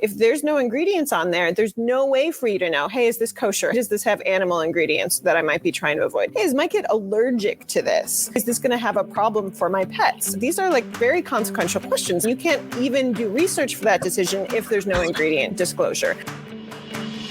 If there's no ingredients on there, there's no way for you to know, hey, is this kosher? Does this have animal ingredients that I might be trying to avoid? Hey, is my kid allergic to this? Is this going to have a problem for my pets? These are like very consequential questions. You can't even do research for that decision if there's no ingredient disclosure.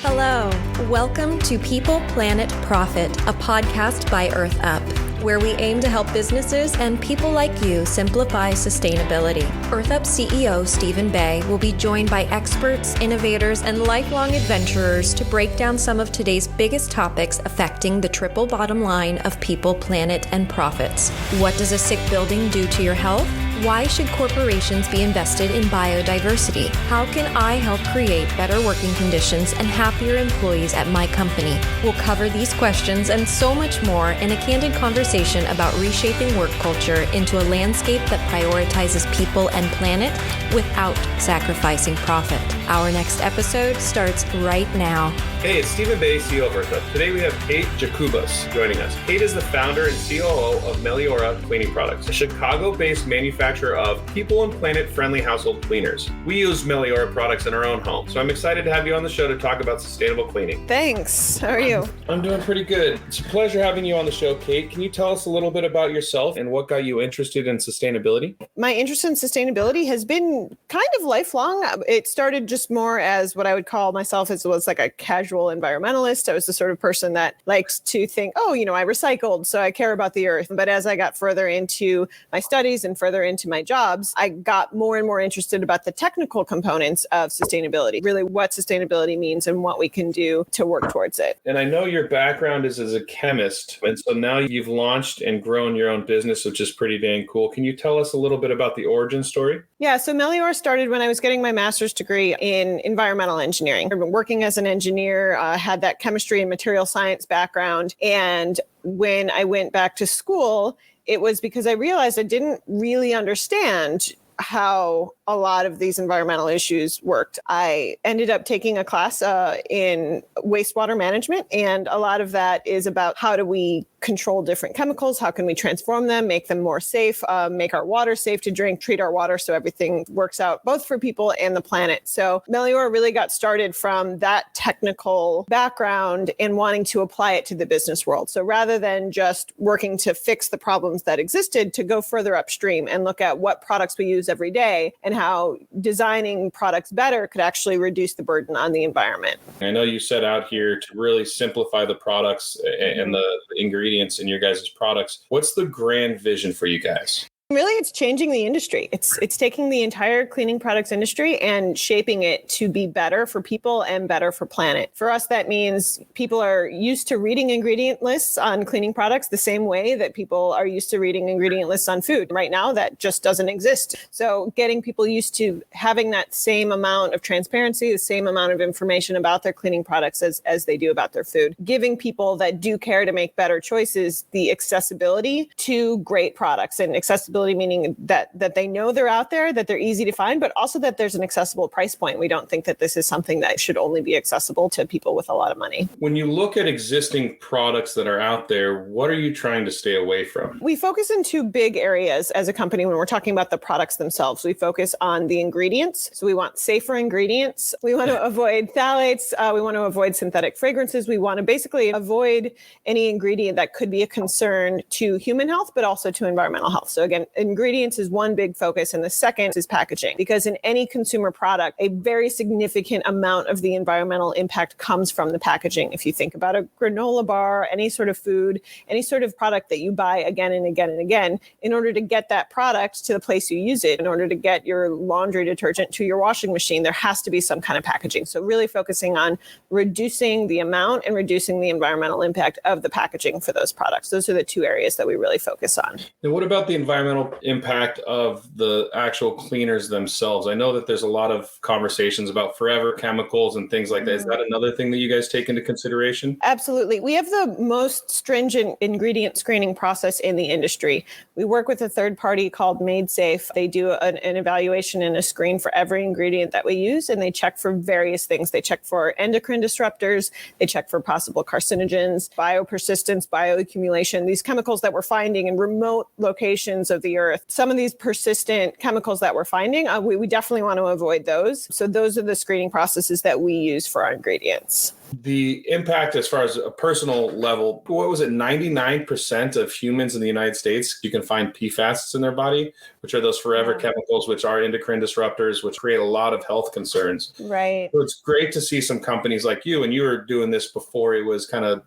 Hello, welcome to People, Planet, Profit, a podcast by EarthUP, where we aim to help businesses and people like you simplify sustainability. EarthUP CEO Stephen Bay will be joined by experts, innovators, and lifelong adventurers to break down some of today's biggest topics affecting the triple bottom line of people, planet, and profits. What does a sick building do to your health? Why should corporations be invested in biodiversity? How can I help create better working conditions and happier employees at my company? We'll cover these questions and so much more in a candid conversation about reshaping work culture into a landscape that prioritizes people and planet without sacrificing profit. Our next episode starts right now. Hey, it's Stephen Bay, CEO of EarthUP. Today we have Kate Jakubas joining us. Kate is the founder and COO of Meliora Cleaning Products, a Chicago-based manufacturer of people and planet-friendly household cleaners. We use Meliora products in our own home, so I'm excited to have you on the show to talk about sustainable cleaning. Thanks. How are you? I'm doing pretty good. It's a pleasure having you on the show, Kate. Can you tell us a little bit about yourself and what got you interested in sustainability? My interest in sustainability has been kind of lifelong. It started just more as what I would call myself as was like a casual environmentalist. I was the sort of person that likes to think, I recycled, so I care about the earth. But as I got further into my studies and further into my jobs, I got more and more interested about the technical components of sustainability, really what sustainability means and what we can do to work towards it. And I know your background is as a chemist, and so now you've launched and grown your own business, which is pretty dang cool. Can you tell us a little bit about the origin story? Yeah, so Meliora started when I was getting my master's degree in environmental engineering. I've been working as an engineer, had that chemistry and material science background. And when I went back to school, it was because I realized I didn't really understand how a lot of these environmental issues worked. I ended up taking a class in wastewater management, and a lot of that is about how do we control different chemicals, how can we transform them, make them more safe, make our water safe to drink, treat our water so everything works out both for people and the planet. So Meliora really got started from that technical background and wanting to apply it to the business world. So rather than just working to fix the problems that existed, to go further upstream and look at what products we use every day and how designing products better could actually reduce the burden on the environment. I know you set out here to really simplify the products and the ingredients in your guys' products. What's the grand vision for you guys? Really, it's changing the industry. It's taking the entire cleaning products industry and shaping it to be better for people and better for planet. For us, that means people are used to reading ingredient lists on cleaning products the same way that people are used to reading ingredient lists on food. Right now, that just doesn't exist. So getting people used to having that same amount of transparency, the same amount of information about their cleaning products as they do about their food. Giving people that do care to make better choices the accessibility to great products, and accessibility meaning that they know they're out there, that they're easy to find, but also that there's an accessible price point. We don't think that this is something that should only be accessible to people with a lot of money. When you look at existing products that are out there, what are you trying to stay away from? We focus in two big areas as a company when we're talking about the products themselves. We focus on the ingredients. So we want safer ingredients. We want to avoid phthalates. We want to avoid synthetic fragrances. We want to basically avoid any ingredient that could be a concern to human health, but also to environmental health. So again, ingredients is one big focus, and the second is packaging. Because in any consumer product, a very significant amount of the environmental impact comes from the packaging. If you think about a granola bar, any sort of food, any sort of product that you buy again and again and again, in order to get that product to the place you use it, in order to get your laundry detergent to your washing machine, there has to be some kind of packaging. So really focusing on reducing the amount and reducing the environmental impact of the packaging for those products. Those are the two areas that we really focus on. And what about the environmental impact of the actual cleaners themselves? I know that there's a lot of conversations about forever chemicals and things like that. Is that another thing that you guys take into consideration? Absolutely. We have the most stringent ingredient screening process in the industry. We work with a third party called MadeSafe. They do an evaluation and a screen for every ingredient that we use, and they check for various things. They check for endocrine disruptors. They check for possible carcinogens, biopersistence, bioaccumulation, these chemicals that we're finding in remote locations of of the earth. Some of these persistent chemicals that we're finding, we definitely want to avoid those. So those are the screening processes that we use for our ingredients. The impact as far as a personal level, what was it, 99% of humans in the United States, you can find PFAS in their body, which are those forever chemicals, which are endocrine disruptors, which create a lot of health concerns. Right. So it's great to see some companies like you, and you were doing this before it was kind of,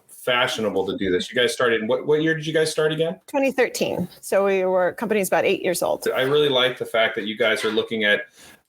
fashionable to do this. You guys started, what year did you guys start again? 2013. So company's about 8 years old. I really like the fact that you guys are looking at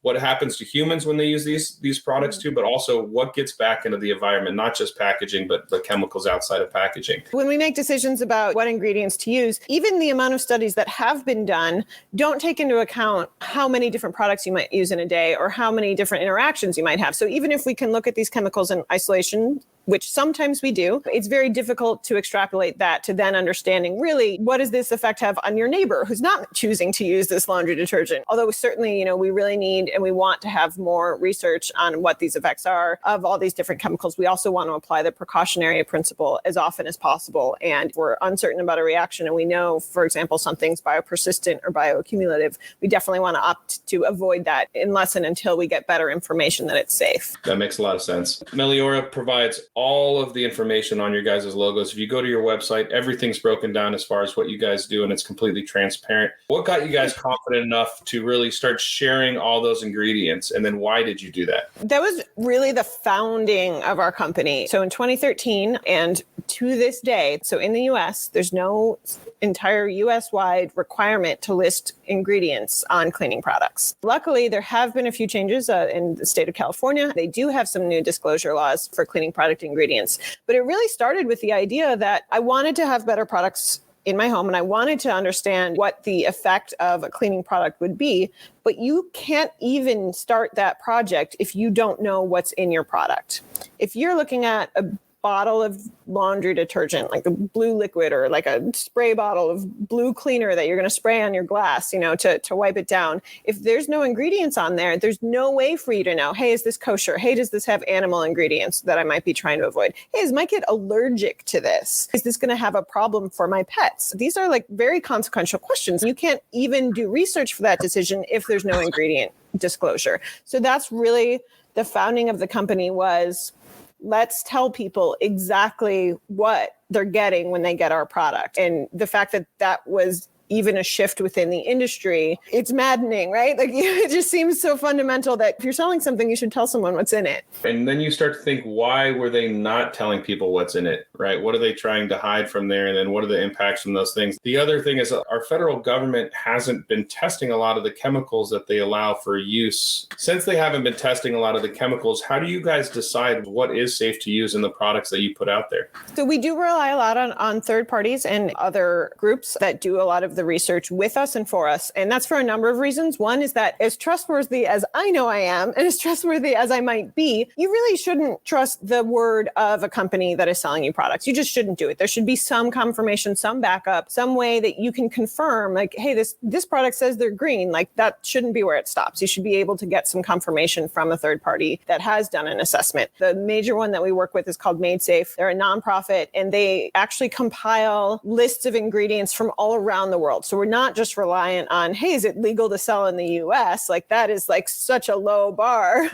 what happens to humans when they use these products too, but also what gets back into the environment, not just packaging, but the chemicals outside of packaging. When we make decisions about what ingredients to use, even the amount of studies that have been done don't take into account how many different products you might use in a day or how many different interactions you might have. So even if we can look at these chemicals in isolation, which sometimes we do, it's very difficult to extrapolate that to then understanding really what does this effect have on your neighbor who's not choosing to use this laundry detergent. Although certainly, we really need and we want to have more research on what these effects are of all these different chemicals. We also want to apply the precautionary principle as often as possible. And if we're uncertain about a reaction and we know, for example, something's biopersistent or bioaccumulative, we definitely want to opt to avoid that unless and until we get better information that it's safe. That makes a lot of sense. Meliora provides all of the information on your guys' logos. If you go to your website, everything's broken down as far as what you guys do, and it's completely transparent. What got you guys confident enough to really start sharing all those ingredients? And then why did you do that? That was really the founding of our company. So in 2013 and to this day, so in the US, there's no entire US-wide requirement to list ingredients on cleaning products. Luckily, there have been a few changes in the state of California. They do have some new disclosure laws for cleaning product ingredients. But it really started with the idea that I wanted to have better products in my home and I wanted to understand what the effect of a cleaning product would be. But you can't even start that project if you don't know what's in your product. If you're looking at a bottle of laundry detergent, like a blue liquid or like a spray bottle of blue cleaner that you're going to spray on your glass, to wipe it down. If there's no ingredients on there, there's no way for you to know, hey, is this kosher? Hey, does this have animal ingredients that I might be trying to avoid? Hey, is my kid allergic to this? Is this going to have a problem for my pets? These are like very consequential questions. You can't even do research for that decision if there's no ingredient disclosure. So that's really the founding of the company was, let's tell people exactly what they're getting when they get our product. And the fact that that was even a shift within the industry, it's maddening, right? Like it just seems so fundamental that if you're selling something, you should tell someone what's in it. And then you start to think, why were they not telling people what's in it, right? What are they trying to hide from there? And then what are the impacts from those things? The other thing is our federal government hasn't been testing a lot of the chemicals that they allow for use. Since they haven't been testing a lot of the chemicals, how do you guys decide what is safe to use in the products that you put out there? So we do rely a lot on third parties and other groups that do a lot of the research with us and for us. And that's for a number of reasons. One is that as trustworthy as I know I am, and as trustworthy as I might be, you really shouldn't trust the word of a company that is selling you products. You just shouldn't do it. There should be some confirmation, some backup, some way that you can confirm, like, hey, this product says they're green. Like that shouldn't be where it stops. You should be able to get some confirmation from a third party that has done an assessment. The major one that we work with is called MadeSafe. They're a nonprofit, and they actually compile lists of ingredients from all around the world. So we're not just reliant on, hey, is it legal to sell in the US? Like that is like such a low bar.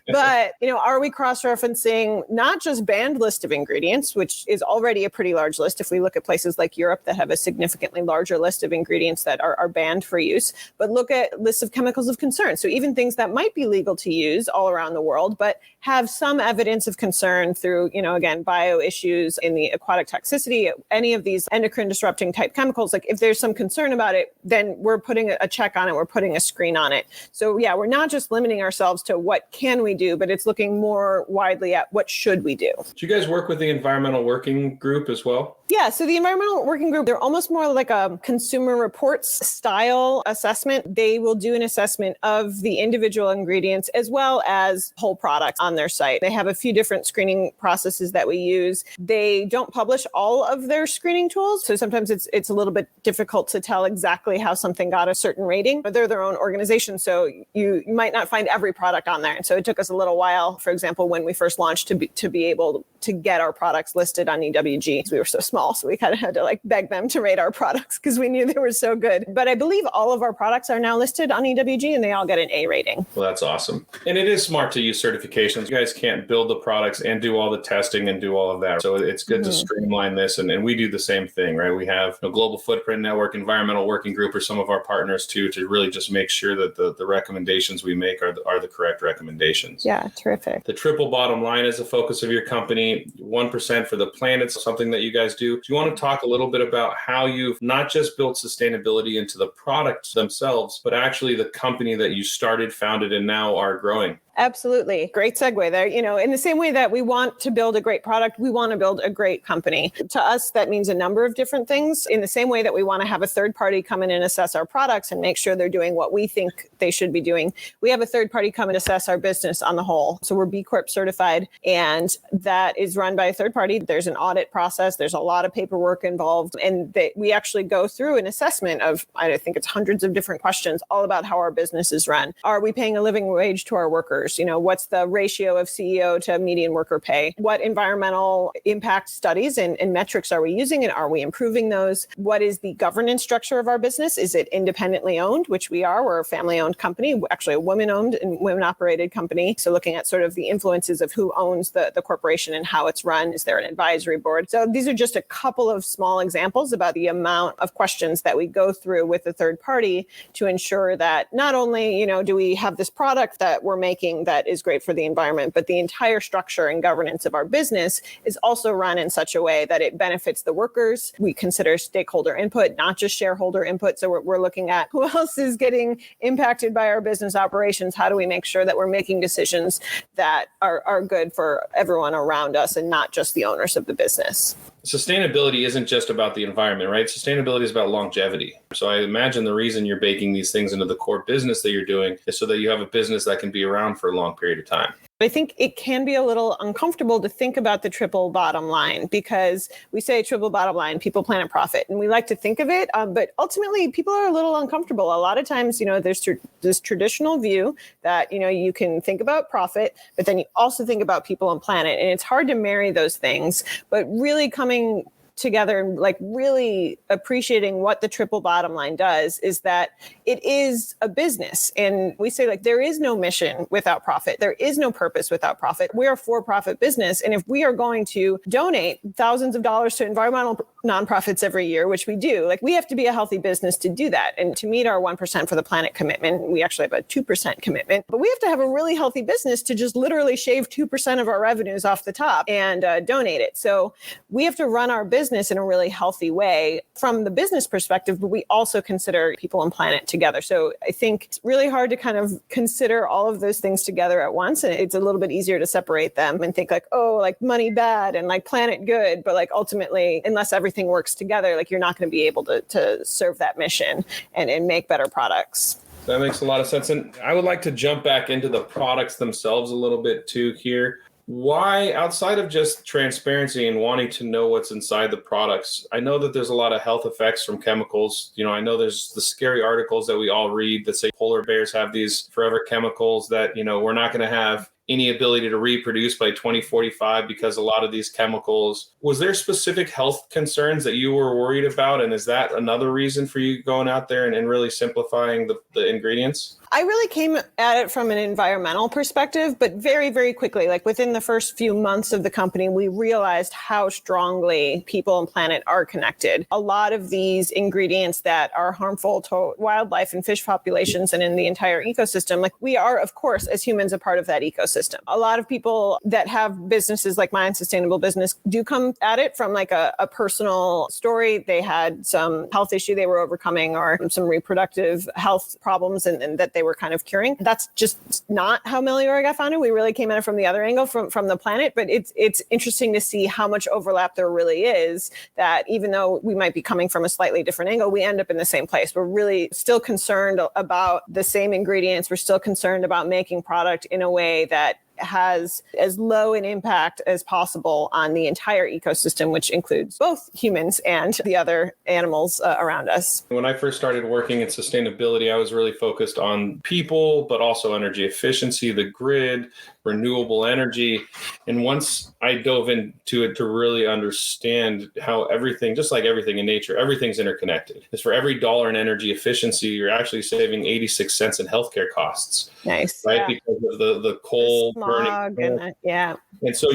But, are we cross-referencing not just banned list of ingredients, which is already a pretty large list if we look at places like Europe that have a significantly larger list of ingredients that are banned for use, but look at lists of chemicals of concern. So even things that might be legal to use all around the world, but have some evidence of concern through, again, bio issues in the aquatic toxicity, any of these endocrine disrupting type chemicals. Like if there's some concern about it, then we're putting a check on it. We're putting a screen on it. So yeah, we're not just limiting ourselves to what can we do, but it's looking more widely at what should we do. Do you guys work with the Environmental Working Group as well? Yeah, so the Environmental Working Group, they're almost more like a consumer reports style assessment. They will do an assessment of the individual ingredients as well as whole products on their site. They have a few different screening processes that we use. They don't publish all of their screening tools, so sometimes it's a little bit difficult to tell exactly how something got a certain rating. But they're their own organization, so you might not find every product on there. And so it took us a little while, for example, when we first launched to be able to get our products listed on EWG. We were so small small. So we kind of had to like beg them to rate our products because we knew they were so good. But I believe all of our products are now listed on EWG and they all get an A rating. Well, that's awesome. And it is smart to use certifications. You guys can't build the products and do all the testing and do all of that. So it's good to streamline this. And we do the same thing, right? We have a Global Footprint Network, Environmental Working Group are some of our partners too, to really just make sure that the recommendations we make are the correct recommendations. Yeah, terrific. The triple bottom line is the focus of your company. 1% for the planet, something that you guys do. Do you want to talk a little bit about how you've not just built sustainability into the products themselves, but actually the company that you started, founded, and now are growing? Absolutely. Great segue there. In the same way that we want to build a great product, we want to build a great company. To us, that means a number of different things. In the same way that we want to have a third party come in and assess our products and make sure they're doing what we think they should be doing, we have a third party come and assess our business on the whole. So we're B Corp certified, and that is run by a third party. There's an audit process. There's a lot of paperwork involved, and we actually go through an assessment of, I think it's hundreds of different questions, all about how our business is run. Are we paying a living wage to our workers? What's the ratio of CEO to median worker pay? What environmental impact studies and metrics are we using, and are we improving those? What is the governance structure of our business? Is it independently owned, which we are? We're a family-owned company, actually a women-owned and women-operated company. So looking at sort of the influences of who owns the corporation and how it's run. Is there an advisory board? So these are just a couple of small examples about the amount of questions that we go through with a third party to ensure that not only, do we have this product that we're making that is great for the environment, but the entire structure and governance of our business is also run in such a way that it benefits the workers. We consider stakeholder input, not just shareholder input. So we're looking at who else is getting impacted by our business operations. How do we make sure that we're making decisions that are good for everyone around us and not just the owners of the business? Sustainability isn't just about the environment, right? Sustainability is about longevity. So I imagine the reason you're baking these things into the core business that you're doing is so that you have a business that can be around for a long period of time. I think it can be a little uncomfortable to think about the triple bottom line because we say triple bottom line, people, planet, profit. And we like to think of it, but ultimately people are a little uncomfortable. A lot of times, there's this traditional view that, you can think about profit, but then you also think about people and planet. And it's hard to marry those things, but really coming together and like really appreciating what the triple bottom line does is that it is a business. And we say like there is no mission without profit. There is no purpose without profit. We're a for-profit business. And if we are going to donate thousands of dollars to environmental nonprofits every year, which we do, like we have to be a healthy business to do that. And to meet our 1% for the planet commitment, we actually have a 2% commitment, but we have to have a really healthy business to just literally shave 2% of our revenues off the top and donate it. So we have to run our business in a really healthy way from the business perspective, but we also consider people and planet together. So I think it's really hard to kind of consider all of those things together at once. And it's a little bit easier to separate them and think like, oh, like money bad and like planet good. But like ultimately, unless everything works together, like you're not going to be able to serve that mission and make better products. That makes a lot of sense. And I would like to jump back into the products themselves a little bit too here. Why, outside of just transparency and wanting to know what's inside the products, I know that there's a lot of health effects from chemicals. I know there's the scary articles that we all read that say polar bears have these forever chemicals that, we're not going to have any ability to reproduce by 2045 because a lot of these chemicals. Was there specific health concerns that you were worried about? And is that another reason for you going out there and really simplifying the ingredients? I really came at it from an environmental perspective, but very, very quickly, like within the first few months of the company, we realized how strongly people and planet are connected. A lot of these ingredients that are harmful to wildlife and fish populations and in the entire ecosystem, like we are, of course, as humans, a part of that ecosystem. A lot of people that have businesses like mine, Sustainable Business, do come at it from like a personal story. They had some health issue they were overcoming or some reproductive health problems and that they were kind of curing. That's just not how Meliora got founded. We really came at it from the other angle, from the planet. But it's interesting to see how much overlap there really is, that even though we might be coming from a slightly different angle, we end up in the same place. We're really still concerned about the same ingredients. We're still concerned about making product in a way that has as low an impact as possible on the entire ecosystem, which includes both humans and the other animals around us. When I first started working in sustainability, I was really focused on people, but also energy efficiency, the grid, renewable energy. And once I dove into it to really understand how everything, just like everything in nature, everything's interconnected. It's for every dollar in energy efficiency, you're actually saving 86 cents in healthcare costs. Nice. Right? Yeah. Because of the coal Smog burning. yeah. And so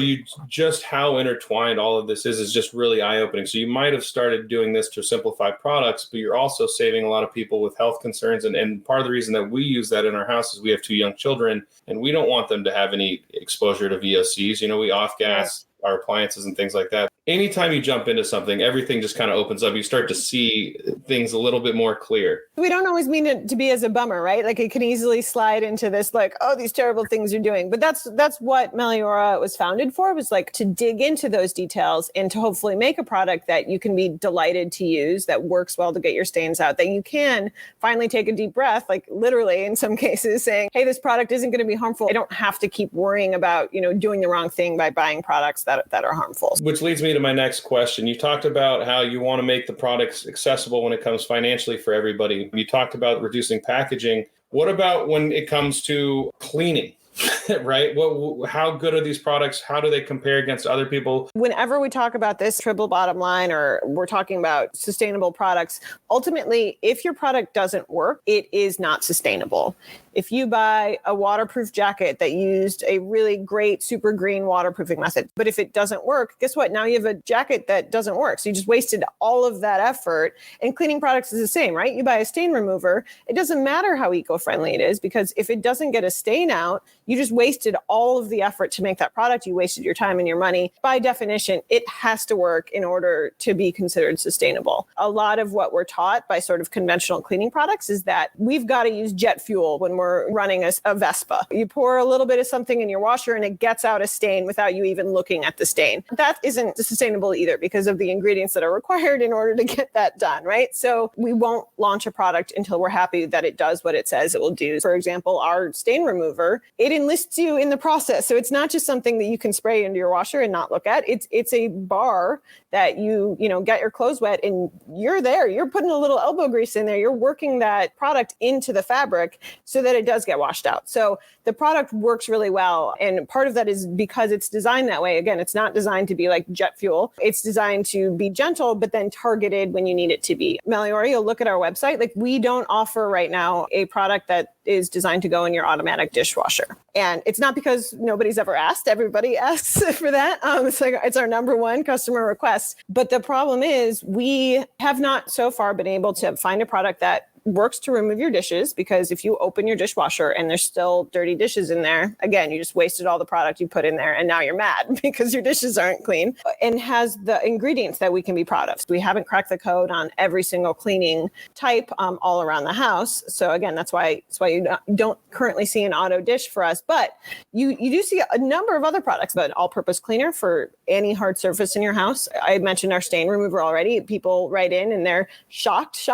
just how intertwined all of this is just really eye-opening. So you might have started doing this to simplify products, but you're also saving a lot of people with health concerns. And part of the reason that we use that in our house is we have 2 young children, and we don't want them to have any exposure to VOCs. We off-gas our appliances and things like that. Anytime you jump into something, everything just kind of opens up. You start to see things a little bit more clear. We don't always mean it to be as a bummer, right? Like it can easily slide into this, like, oh, these terrible things you're doing. But that's what Meliora was founded for, was like to dig into those details and to hopefully make a product that you can be delighted to use, that works well to get your stains out, that you can finally take a deep breath, like literally in some cases saying, hey, this product isn't going to be harmful. I don't have to keep worrying about, doing the wrong thing by buying products that are harmful. Which leads me to my next question. You talked about how you want to make the products accessible when it comes financially for everybody. You talked about reducing packaging. What about when it comes to cleaning? Right? How good are these products? How do they compare against other people? Whenever we talk about this triple bottom line, or we're talking about sustainable products, ultimately, if your product doesn't work, it is not sustainable. If you buy a waterproof jacket that used a really great super green waterproofing method, but if it doesn't work, guess what? Now you have a jacket that doesn't work. So you just wasted all of that effort. And cleaning products is the same, right? You buy a stain remover. It doesn't matter how eco-friendly it is, because if it doesn't get a stain out, you just wasted all of the effort to make that product. You wasted your time and your money. By definition, it has to work in order to be considered sustainable. A lot of what we're taught by sort of conventional cleaning products is that we've got to use jet fuel when we're running a Vespa. You pour a little bit of something in your washer and it gets out a stain without you even looking at the stain. That isn't sustainable either, because of the ingredients that are required in order to get that done, right? So we won't launch a product until we're happy that it does what it says it will do. For example, our stain remover, it enlists you in the process. So it's not just something that you can spray into your washer and not look at. It's a bar that you get your clothes wet and you're there. You're putting a little elbow grease in there. You're working that product into the fabric so that it does get washed out. So the product works really well. And part of that is because it's designed that way. Again, it's not designed to be like jet fuel. It's designed to be gentle, but then targeted when you need it to be. Meliora, you'll look at our website. Like, we don't offer right now a product that is designed to go in your automatic dishwasher. And it's not because nobody's ever asked. Everybody asks for that. It's our number one customer request. But the problem is we have not so far been able to find a product that works to remove your dishes, because if you open your dishwasher and there's still dirty dishes in there, again, you just wasted all the product you put in there and now you're mad because your dishes aren't clean, and has the ingredients that we can be proud of. We haven't cracked the code on every single cleaning type all around the house. So again, that's why you don't currently see an auto dish for us, but you do see a number of other products, but all-purpose cleaner for any hard surface in your house. I mentioned our stain remover already. People write in and they're shocked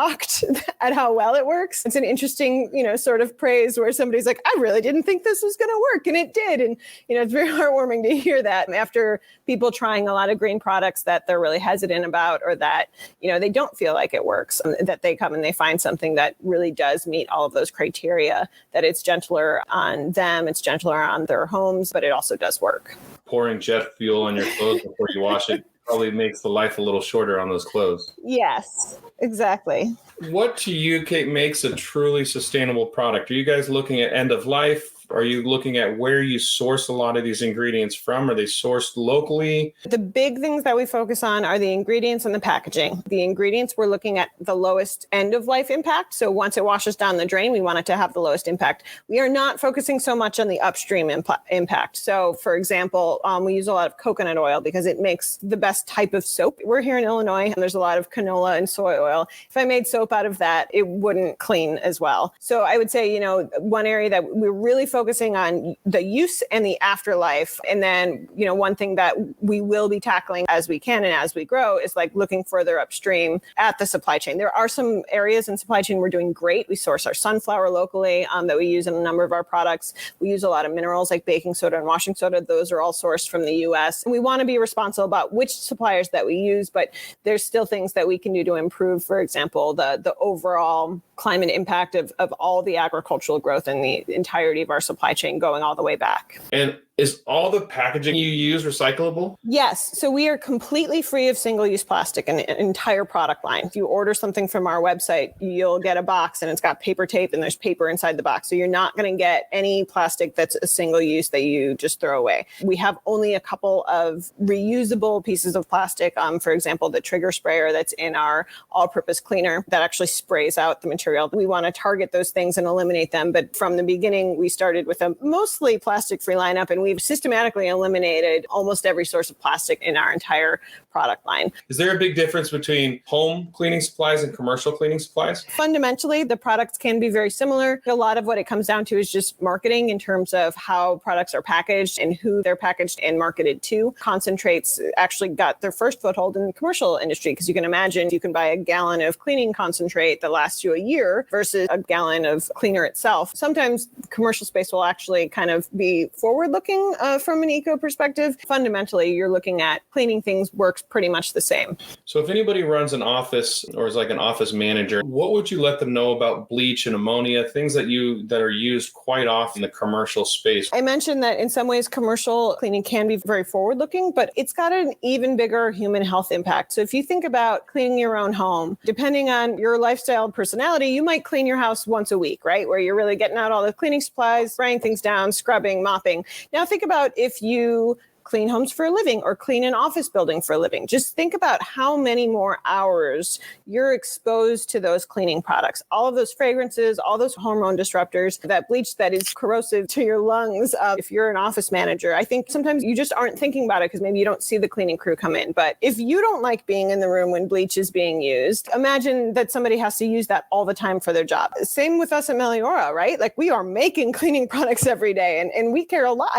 at how well it works. It's an interesting, sort of praise where somebody's like, I really didn't think this was going to work. And it did. And, it's very heartwarming to hear that after people trying a lot of green products that they're really hesitant about, or that, they don't feel like it works, that they come and they find something that really does meet all of those criteria, that it's gentler on them, it's gentler on their homes, but it also does work. Pouring jet fuel on your clothes before you wash it probably makes the life a little shorter on those clothes. Yes, exactly. What to you, Kate, makes a truly sustainable product? Are you guys looking at end of life? Are you looking at where you source a lot of these ingredients from? Are they sourced locally? The big things that we focus on are the ingredients and the packaging. The ingredients, we're looking at the lowest end of life impact. So once it washes down the drain, we want it to have the lowest impact. We are not focusing so much on the upstream impact. So for example, we use a lot of coconut oil because it makes the best type of soap. We're here in Illinois and there's a lot of canola and soy oil. If I made soap out of that, it wouldn't clean as well. So I would say, one area that we're really focusing on the use and the afterlife. And then, one thing that we will be tackling as we can and as we grow is like looking further upstream at the supply chain. There are some areas in supply chain we're doing great. We source our sunflower locally that we use in a number of our products. We use a lot of minerals like baking soda and washing soda. Those are all sourced from the US. And we want to be responsible about which suppliers that we use, but there's still things that we can do to improve, for example, the overall climate impact of all the agricultural growth and the entirety of our supply chain going all the way back. And Is all the packaging you use recyclable? Yes. So we are completely free of single-use plastic in an entire product line. If you order something from our website, you'll get a box and it's got paper tape and there's paper inside the box. So you're not going to get any plastic that's a single use that you just throw away. We have only a couple of reusable pieces of plastic. For example, the trigger sprayer that's in our all-purpose cleaner that actually sprays out the material. We want to target those things and eliminate them. But from the beginning, we started with a mostly plastic-free lineup, and we've systematically eliminated almost every source of plastic in our entire product line. Is there a big difference between home cleaning supplies and commercial cleaning supplies? Fundamentally, the products can be very similar. A lot of what it comes down to is just marketing in terms of how products are packaged and who they're packaged and marketed to. Concentrates actually got their first foothold in the commercial industry, because you can imagine you can buy a gallon of cleaning concentrate that lasts you a year versus a gallon of cleaner itself. Sometimes commercial space will actually kind of be forward-looking from an eco perspective. Fundamentally, you're looking at cleaning things works pretty much the same. So if anybody runs an office or is like an office manager, what would you let them know about bleach and ammonia, things that are used quite often in the commercial space? I mentioned that in some ways commercial cleaning can be very forward-looking, but it's got an even bigger human health impact. So if you think about cleaning your own home, depending on your lifestyle and personality, you might clean your house once a week, right? Where you're really getting out all the cleaning supplies, spraying things down, scrubbing, mopping. Now think about if you clean homes for a living or clean an office building for a living. Just think about how many more hours you're exposed to those cleaning products. All of those fragrances, all those hormone disruptors, that bleach that is corrosive to your lungs. If you're an office manager, I think sometimes you just aren't thinking about it because maybe you don't see the cleaning crew come in. But if you don't like being in the room when bleach is being used, imagine that somebody has to use that all the time for their job. Same with us at Meliora, right? Like we are making cleaning products every day and we care a lot.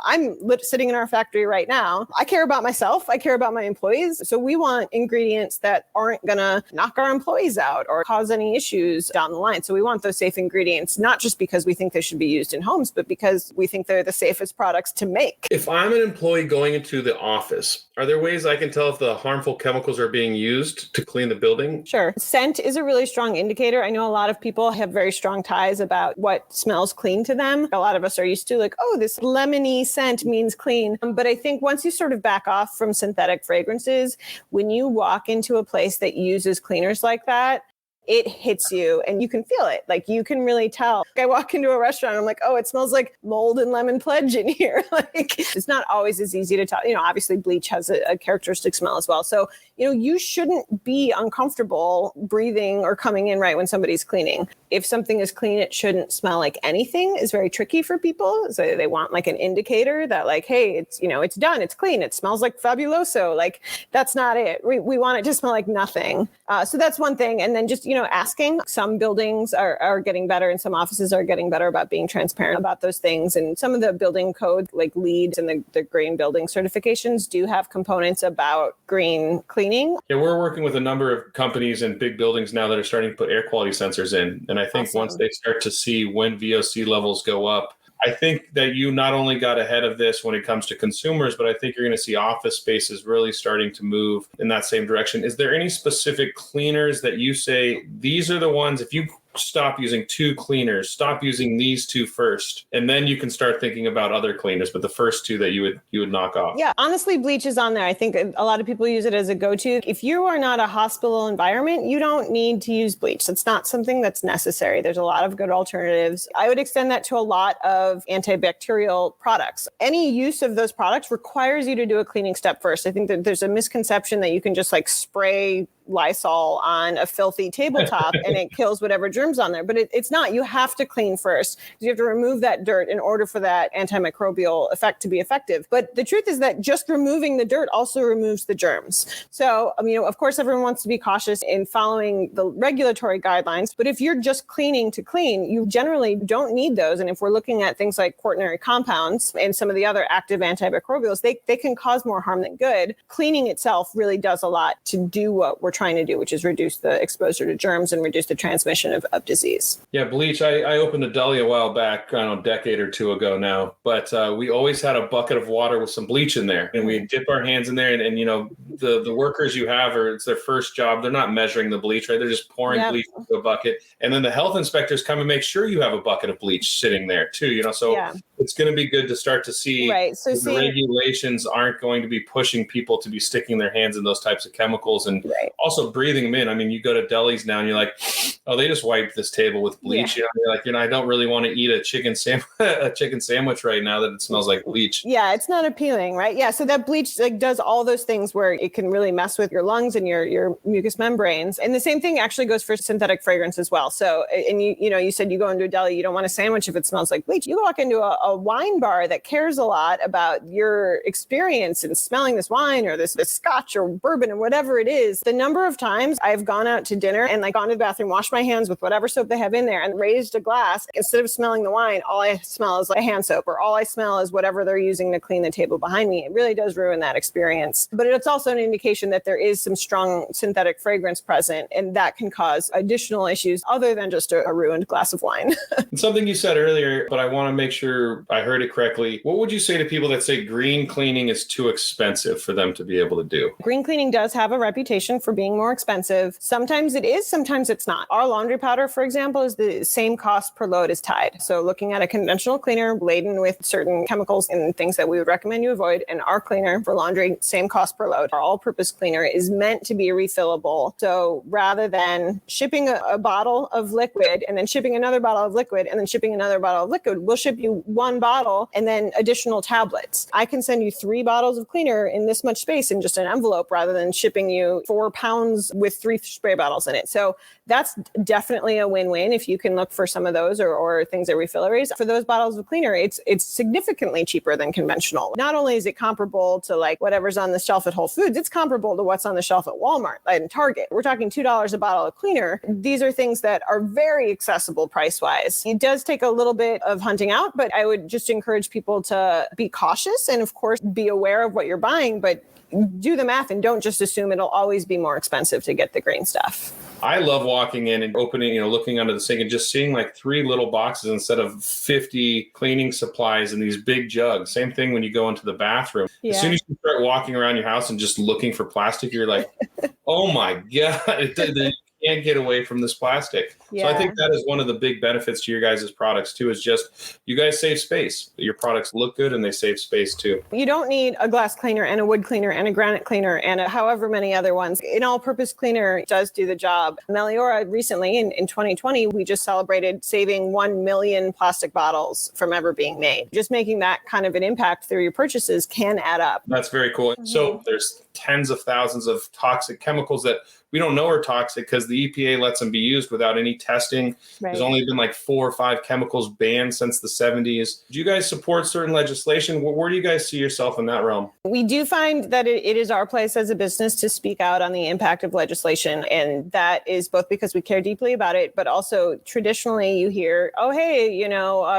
I'm sitting in our factory right now. I care about myself. I care about my employees. So we want ingredients that aren't going to knock our employees out or cause any issues down the line. So we want those safe ingredients, not just because we think they should be used in homes, but because we think they're the safest products to make. If I'm an employee going into the office, are there ways I can tell if the harmful chemicals are being used to clean the building? Sure. Scent is a really strong indicator. I know a lot of people have very strong ties about what smells clean to them. A lot of us are used to like, oh, this lemony scent means clean. But I think once you sort of back off from synthetic fragrances, when you walk into a place that uses cleaners like that, it hits you and you can feel it. Like you can really tell. I walk into a restaurant, I'm like, oh, it smells like mold and lemon pledge in here. Like it's not always as easy to tell. Obviously bleach has a characteristic smell as well. So, you shouldn't be uncomfortable breathing or coming in right when somebody's cleaning. If something is clean, it shouldn't smell like anything is very tricky for people. So they want like an indicator that like, hey, it's done. It's clean. It smells like Fabuloso. Like that's not it. We want it to smell like nothing. So that's one thing. And then just, asking. Some buildings are getting better and some offices are getting better about being transparent about those things. And some of the building code, like LEED and the green building certifications do have components about green cleaning. Yeah, we're working with a number of companies and big buildings now that are starting to put air quality sensors in. And I think Awesome. Once they start to see when VOC levels go up, I think that you not only got ahead of this when it comes to consumers, but I think you're going to see office spaces really starting to move in that same direction. Is there any specific cleaners that you say, these are the ones, if you stop using 2 cleaners, stop using these 2 first, and then you can start thinking about other cleaners, but the first 2 that you would knock off? Yeah, honestly, bleach is on there. I think a lot of people use it as a go-to. If you are not a hospital environment, you don't need to use bleach. That's not something that's necessary. There's a lot of good alternatives. I would extend that to a lot of antibacterial products. Any use of those products requires you to do a cleaning step first. I think that there's a misconception that you can just like spray Lysol on a filthy tabletop and it kills whatever germs on there. But it's not. You have to clean first. You have to remove that dirt in order for that antimicrobial effect to be effective. But the truth is that just removing the dirt also removes the germs. So, of course, everyone wants to be cautious in following the regulatory guidelines. But if you're just cleaning to clean, you generally don't need those. And if we're looking at things like quaternary compounds and some of the other active antimicrobials, they can cause more harm than good. Cleaning itself really does a lot to do what we're trying to do, which is reduce the exposure to germs and reduce the transmission of disease. Yeah, bleach. I opened a deli a while back, a decade or 2 ago now, but we always had a bucket of water with some bleach in there, and we dip our hands in there, and the workers you have, or it's their first job, they're not measuring the bleach, right? They're just pouring bleach into a bucket. And then the health inspectors come and make sure you have a bucket of bleach sitting there too, so it's going to be good to start to see the regulations aren't going to be pushing people to be sticking their hands in those types of chemicals, and also breathing them in. I mean, you go to delis now and you're like, oh, they just wiped this table with bleach. You're like, I don't really want to eat a chicken sandwich right now that it smells like bleach. Yeah, it's not appealing, right? Yeah, so that bleach does all those things where it can really mess with your lungs and your mucous membranes. And the same thing actually goes for synthetic fragrance as well. So, and you said you go into a deli, you don't want a sandwich if it smells like bleach. You walk into a wine bar that cares a lot about your experience in smelling this wine or this scotch or bourbon or whatever it is. The number of times I've gone out to dinner and gone to the bathroom, washed my hands with whatever soap they have in there and raised a glass, instead of smelling the wine, all I smell is a hand soap, or all I smell is whatever they're using to clean the table behind me. It really does ruin that experience. But it's also an indication that there is some strong synthetic fragrance present, and that can cause additional issues other than just a ruined glass of wine. Something you said earlier, but I want to make sure I heard it correctly. What would you say to people that say green cleaning is too expensive for them to be able to do? Green cleaning does have a reputation for being more expensive. Sometimes it is, sometimes it's not. Our laundry powder, for example, is the same cost per load as Tide. So looking at a conventional cleaner laden with certain chemicals and things that we would recommend you avoid, and our cleaner for laundry, same cost per load. Our all-purpose cleaner is meant to be refillable. So rather than shipping a bottle of liquid and then shipping another bottle of liquid and then shipping another bottle of liquid, we'll ship you one bottle and then additional tablets. I can send you 3 bottles of cleaner in this much space in just an envelope rather than shipping you 4 pounds with 3 spray bottles in it. So that's definitely a win-win if you can look for some of those or things that refilleries. For those bottles of cleaner, it's significantly cheaper than conventional. Not only is it comparable to whatever's on the shelf at Whole Foods, it's comparable to what's on the shelf at Walmart and Target. We're talking $2 a bottle of cleaner. These are things that are very accessible price-wise. It does take a little bit of hunting out, but I would just encourage people to be cautious and, of course, be aware of what you're buying, but do the math and don't just assume it'll always be more expensive to get the green stuff. I love walking in and opening, looking under the sink and just seeing 3 little boxes instead of 50 cleaning supplies in these big jugs. Same thing when you go into the bathroom. Yeah. As soon as you start walking around your house and just looking for plastic, you're like, oh my God, you can't get away from this plastic. Yeah. So I think that is one of the big benefits to your guys' products too, is just you guys save space. Your products look good and they save space too. You don't need a glass cleaner and a wood cleaner and a granite cleaner and however many other ones. An all-purpose cleaner does do the job. Meliora recently in 2020, we just celebrated saving 1 million plastic bottles from ever being made. Just making that kind of an impact through your purchases can add up. That's very cool. Mm-hmm. So there's tens of thousands of toxic chemicals that we don't know are toxic because the EPA lets them be used without any testing. Right. There's only been 4 or 5 chemicals banned since the 70s. Do you guys support certain legislation? Where do you guys see yourself in that realm? We do find that it is our place as a business to speak out on the impact of legislation. And that is both because we care deeply about it, but also traditionally you hear, oh, hey,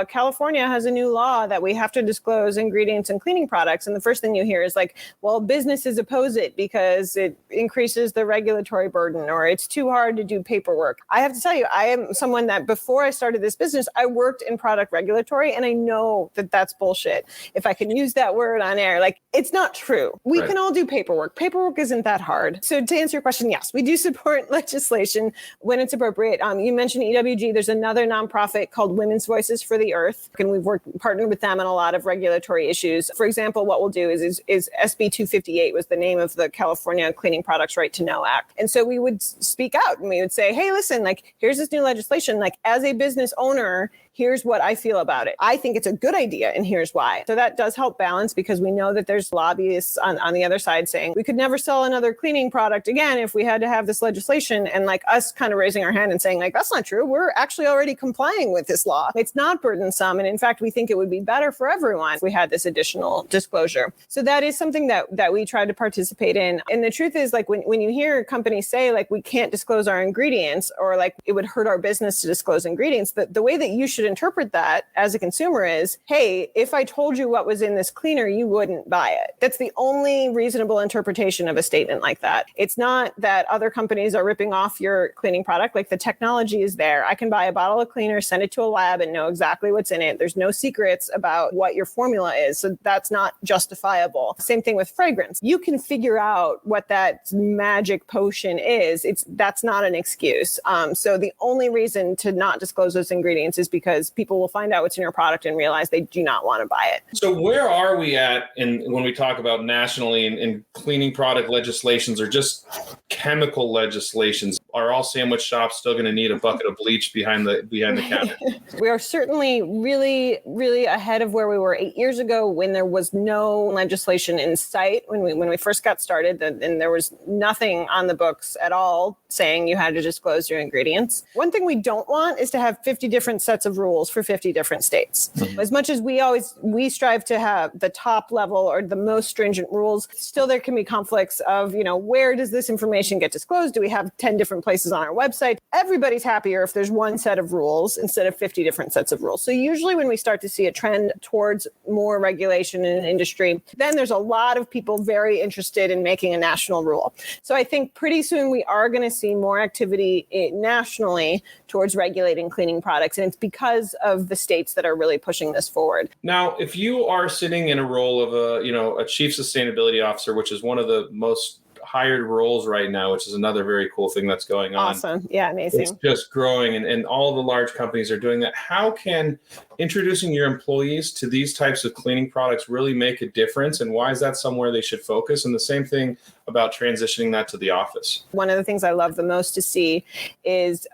California has a new law that we have to disclose ingredients in cleaning products. And the first thing you hear is well, businesses oppose it because it increases the regulatory burden or it's too hard to do paperwork. I have to tell you, I am someone that before I started this business, I worked in product regulatory, and I know that that's bullshit. If I can use that word on air, it's not true. We can all do paperwork. Paperwork isn't that hard. So to answer your question, yes, we do support legislation when it's appropriate. You mentioned EWG. There's another nonprofit called Women's Voices for the Earth, and we've partnered with them on a lot of regulatory issues. For example, what we'll do is SB 258 was the name of the California Cleaning Products Right to Know Act. And so we would speak out and we would say, hey, listen, here's this new legislation. As a business owner, here's what I feel about it. I think it's a good idea, and here's why. So that does help balance, because we know that there's lobbyists on the other side saying we could never sell another cleaning product again if we had to have this legislation, and us kind of raising our hand and saying that's not true. We're actually already complying with this law. It's not burdensome, and in fact, we think it would be better for everyone if we had this additional disclosure. So that is something that we try to participate in. And the truth is, when you hear companies say we can't disclose our ingredients, or it would hurt our business to disclose ingredients, the way that you should should interpret that as a consumer is, hey, if I told you what was in this cleaner, you wouldn't buy it. That's the only reasonable interpretation of a statement like that. It's not that other companies are ripping off your cleaning product. Like, the technology is there. I can buy a bottle of cleaner, send it to a lab, and know exactly what's in it. There's no secrets about what your formula is. So that's not justifiable. Same thing with fragrance. You can figure out what that magic potion is. That's not an excuse. So the only reason to not disclose those ingredients is because people will find out what's in your product and realize they do not want to buy it. So where are we at when we talk about nationally in cleaning product legislations or just chemical legislations? Are all sandwich shops still going to need a bucket of bleach behind the cabinet? We are certainly really, really ahead of where we were 8 years ago when there was no legislation in sight. When we first got started, and there was nothing on the books at all saying you had to disclose your ingredients. One thing we don't want is to have 50 different sets of rules for 50 different states. Mm-hmm. As much as we strive to have the top level or the most stringent rules, still there can be conflicts of, where does this information get disclosed? Do we have 10 different places on our website? Everybody's happier if there's one set of rules instead of 50 different sets of rules. So usually when we start to see a trend towards more regulation in an industry, then there's a lot of people very interested in making a national rule. So I think pretty soon we are going to see more activity nationally towards regulating cleaning products. And it's because of the states that are really pushing this forward. Now, if you are sitting in a role of a chief sustainability officer, which is one of the most hired roles right now, which is another very cool thing that's going on. Awesome. Yeah, amazing. It's just growing, and all the large companies are doing that. How can introducing your employees to these types of cleaning products really make a difference? And why is that somewhere they should focus? And the same thing about transitioning that to the office. One of the things I love the most to see is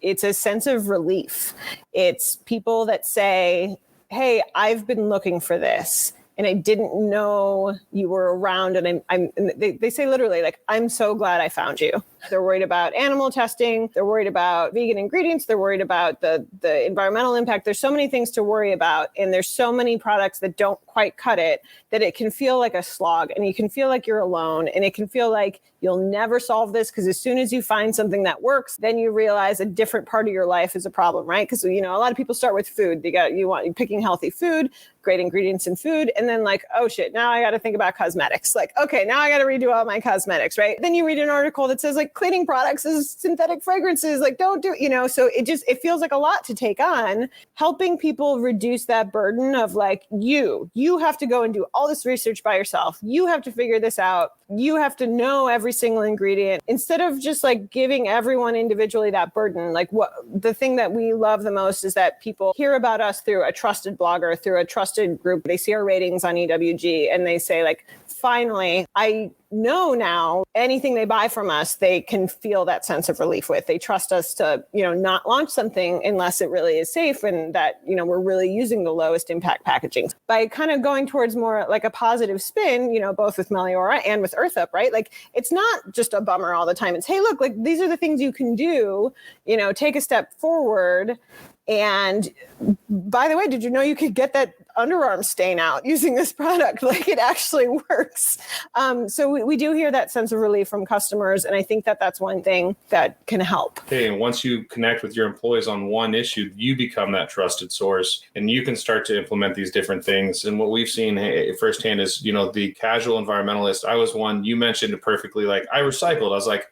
it's a sense of relief. It's people that say, hey, I've been looking for this, and I didn't know you were around. And they say literally, like, I'm so glad I found you. They're worried about animal testing. They're worried about vegan ingredients. They're worried about the environmental impact. There's so many things to worry about. And there's so many products that don't quite cut it, that it can feel like a slog, and you can feel like you're alone, and it can feel like you'll never solve this, because as soon as you find something that works, then you realize a different part of your life is a problem, right? Because, a lot of people start with food. You're picking healthy food, great ingredients in food. And then like, oh shit, now I got to think about cosmetics. Like, okay, now I got to redo all my cosmetics, right? Then you read an article that says like cleaning products is synthetic fragrances, like don't do, so it feels like a lot to take on. Helping people reduce that burden of like, you have to go and do all this research by yourself. You have to figure this out. You have to know every single ingredient, instead of just like giving everyone individually that burden. Like, what the thing that we love the most is that people hear about us through a trusted blogger, through a trusted group. They see our ratings on EWG and they say like, finally, I know now anything they buy from us, they can feel that sense of relief with. They trust us to, not launch something unless it really is safe, and that, we're really using the lowest impact packaging. By kind of going towards more like a positive spin, both with Meliora and with EarthUP, right? Like, it's not just a bummer all the time. It's, hey, look, like these are the things you can do, take a step forward. And by the way, did you know you could get that underarm stain out using this product? Like, it actually works. So we do hear that sense of relief from customers. And I think that that's one thing that can help. Okay, and once you connect with your employees on one issue, you become that trusted source, and you can start to implement these different things. And what we've seen firsthand is, the casual environmentalist. I was one, you mentioned it perfectly. Like, I recycled. I was like,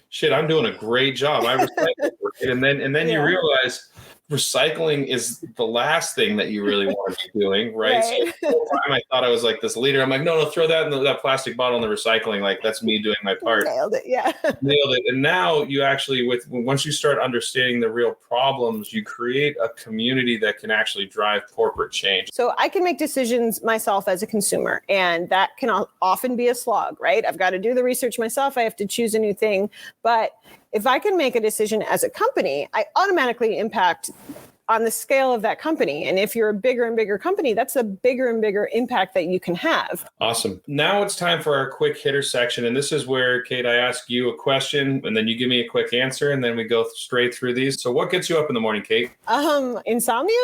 shit, I'm doing a great job. I recycled. And then you realize recycling is the last thing that you really want to be doing, right? So the whole time I thought I was like this leader. I'm like, no, throw that in that plastic bottle in the recycling. Like, that's me doing my part. Nailed it, yeah. Nailed it. And now you actually, once you start understanding the real problems, you create a community that can actually drive corporate change. So I can make decisions myself as a consumer, and that can often be a slog, right? I've got to do the research myself. I have to choose a new thing. But if I can make a decision as a company, I automatically impact on the scale of that company. And if you're a bigger and bigger company, that's a bigger and bigger impact that you can have. Awesome. Now it's time for our quick hitter section. And this is where, Kate, I ask you a question and then you give me a quick answer, and then we go straight through these. So what gets you up in the morning, Kate? Insomnia.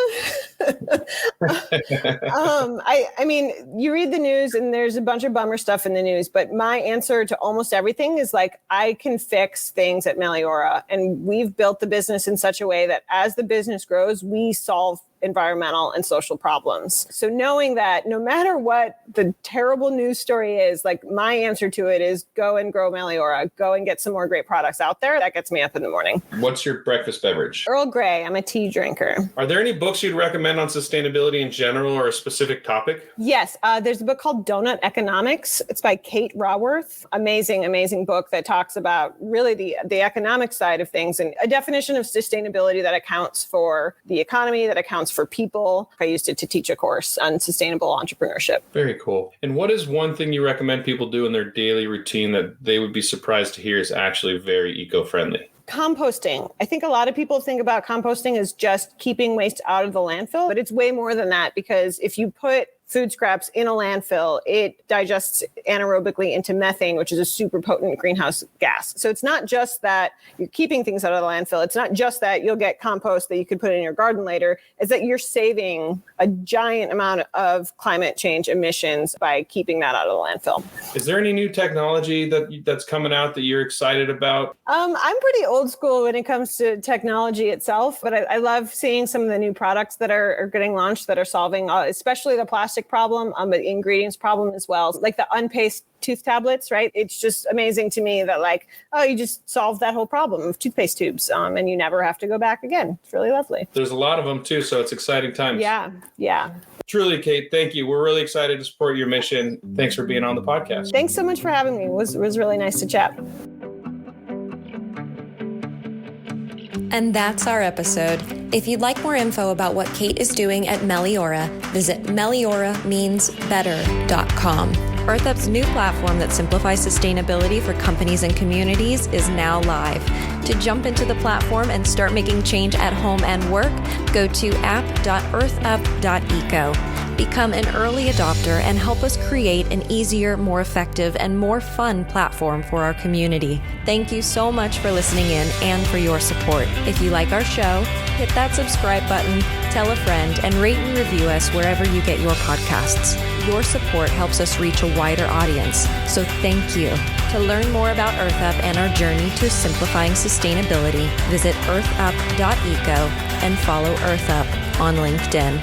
I mean, you read the news and there's a bunch of bummer stuff in the news, but my answer to almost everything is like, I can fix things at Meliora. And we've built the business in such a way that as the business grows, knows we solve environmental and social problems. So knowing that no matter what the terrible news story is, like my answer to it is go and grow Meliora, go and get some more great products out there. That gets me up in the morning. What's your breakfast beverage? Earl Grey. I'm a tea drinker. Are there any books you'd recommend on sustainability in general or a specific topic? Yes. There's a book called Donut Economics. It's by Kate Raworth. Amazing book that talks about really the economic side of things and a definition of sustainability that accounts for the economy, that accounts for people. I used it to teach a course on sustainable entrepreneurship. Very cool. And what is one thing you recommend people do in their daily routine that they would be surprised to hear is actually very eco-friendly? Composting. I think a lot of people think about composting as just keeping waste out of the landfill, but it's way more than that, because if you put food scraps in a landfill, it digests anaerobically into methane, which is a super potent greenhouse gas. So it's not just that you're keeping things out of the landfill. It's not just that you'll get compost that you could put in your garden later. It's that you're saving a giant amount of climate change emissions by keeping that out of the landfill. Is there any new technology that's coming out that you're excited about? I'm pretty old school when it comes to technology itself, but I love seeing some of the new products that are getting launched that are solving, especially the plastic problem, but the ingredients problem as well. Like the unpaste tooth tablets, right? It's just amazing to me that you just solved that whole problem of toothpaste tubes and you never have to go back again. It's really lovely. There's a lot of them too, so it's exciting times. Yeah. Truly, Kate, thank you. We're really excited to support your mission. Thanks for being on the podcast. Thanks so much for having me. It was really nice to chat. And that's our episode. If you'd like more info about what Kate is doing at Meliora, visit meliorameansbetter.com. EarthUP's new platform that simplifies sustainability for companies and communities is now live. To jump into the platform and start making change at home and work, go to app.earthup.eco. Become an early adopter and help us create an easier, more effective, and more fun platform for our community. Thank you so much for listening in and for your support. If you like our show, hit that subscribe button, tell a friend, and rate and review us wherever you get your podcasts. Your support helps us reach a wider audience, so thank you. To learn more about EarthUP and our journey to simplifying sustainability, visit earthup.eco and follow EarthUp on LinkedIn.